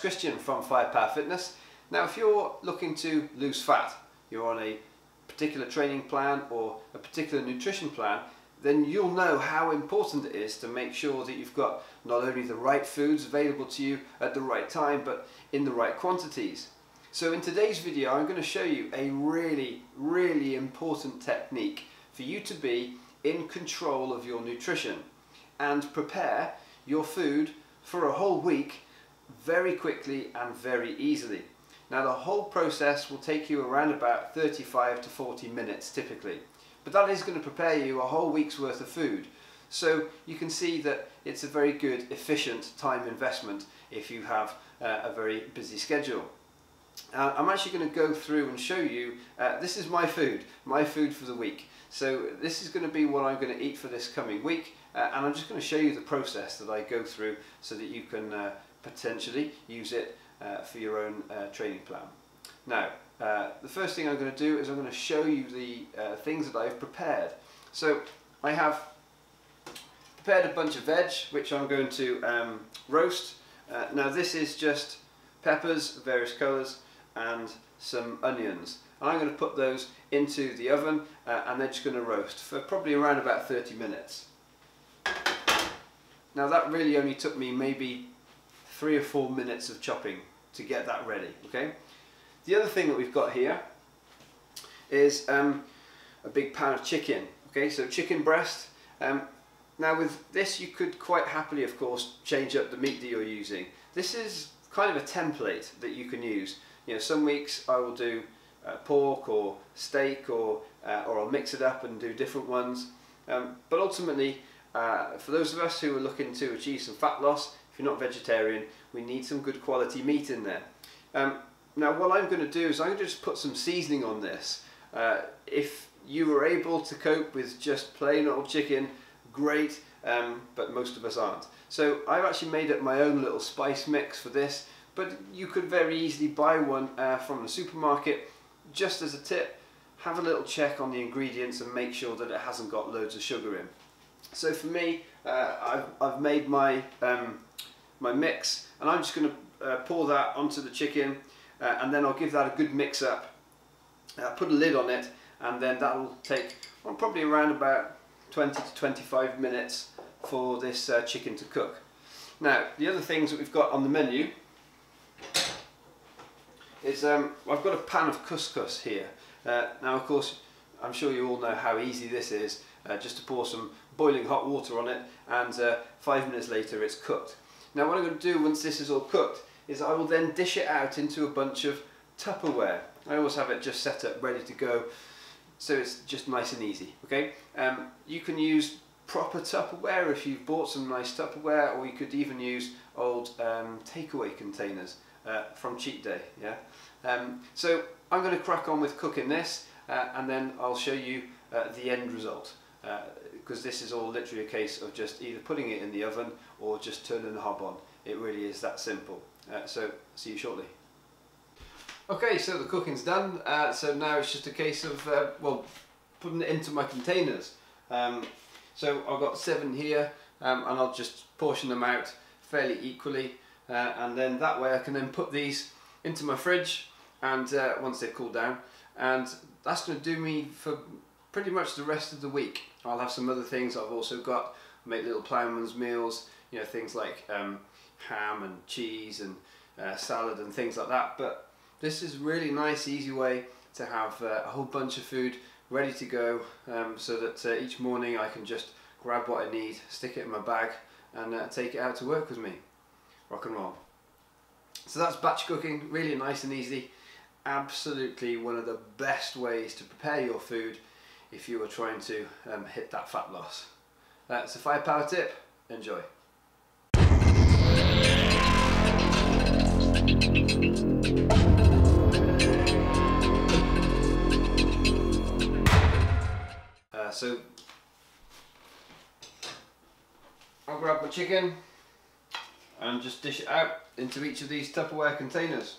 Christian from Firepower Fitness. Now if you're looking to lose fat, you're on a particular training plan or a particular nutrition plan, then you'll know how important it is to make sure that you've got not only the right foods available to you at the right time, but in the right quantities. So in today's video I'm going to show you a really important technique for you to be in control of your nutrition and prepare your food for a whole week very quickly and very easily. Now the whole process will take you around about 35 to 40 minutes typically, but that is going to prepare you a whole week's worth of food. So you can see that it's a very good, efficient time investment if you have a very busy schedule. I'm actually going to go through and show you, this is my food for the week. So this is going to be what I'm going to eat for this coming week, and I'm just going to show you the process that I go through so that you can potentially use it for your own training plan. Now, the first thing I'm going to do is I'm going to show you the things that I've prepared. So I have prepared a bunch of veg which I'm going to roast. Now this is just peppers of various colours and some onions. And I'm going to put those into the oven and they're just going to roast for probably around about 30 minutes. Now that really only took me maybe 3 or 4 minutes of chopping to get that ready, okay? The other thing that we've got here is a big pan of chicken, okay? So chicken breast. Now with this you could quite happily, of course, change up the meat that you're using. This is kind of a template that you can use. You know, some weeks I will do pork or steak or I'll mix it up and do different ones. But ultimately, for those of us who are looking to achieve some fat loss, if you're not vegetarian, we need some good quality meat in there. Now what I'm going to do is I'm going to just put some seasoning on this. If you were able to cope with just plain old chicken, great, but most of us aren't. So I've actually made up my own little spice mix for this, but you could very easily buy one from the supermarket. Just as a tip, have a little check on the ingredients and make sure that it hasn't got loads of sugar in. So for me, I've made my my mix, and I'm just going to pour that onto the chicken, and then I'll give that a good mix up, put a lid on it, and then that will take probably around about 20 to 25 minutes for this chicken to cook. Now the other things that we've got on the menu is I've got a pan of couscous here. Now of course I'm sure you all know how easy this is, just to pour some boiling hot water on it and 5 minutes later it's cooked. Now what I'm going to do once this is all cooked is I will then dish it out into a bunch of Tupperware. I always have it just set up ready to go, so it's just nice and easy, okay? You can use proper Tupperware if you've bought some nice Tupperware, or you could even use old takeaway containers from cheap day, yeah? So I'm going to crack on with cooking this and then I'll show you the end result, because this is all literally a case of just either putting it in the oven or just turning the hob on. It really is that simple. So see you shortly. Okay, so the cooking's done, so now it's just a case of well, putting it into my containers. So I've got 7 here, and I'll just portion them out fairly equally, and then that way I can then put these into my fridge, and once they've cooled down, and that's going to do me for pretty much the rest of the week. I'll have some other things I've also got, make little ploughman's meals, you know, things like ham and cheese and salad and things like that, but this is really nice, easy way to have a whole bunch of food ready to go, so that each morning I can just grab what I need, stick it in my bag and take it out to work with me. Rock and roll. So that's batch cooking, really nice and easy. Absolutely one of the best ways to prepare your food if you are trying to hit that fat loss. That's a Firepower tip. Enjoy. So I'll grab my chicken and just dish it out into each of these Tupperware containers.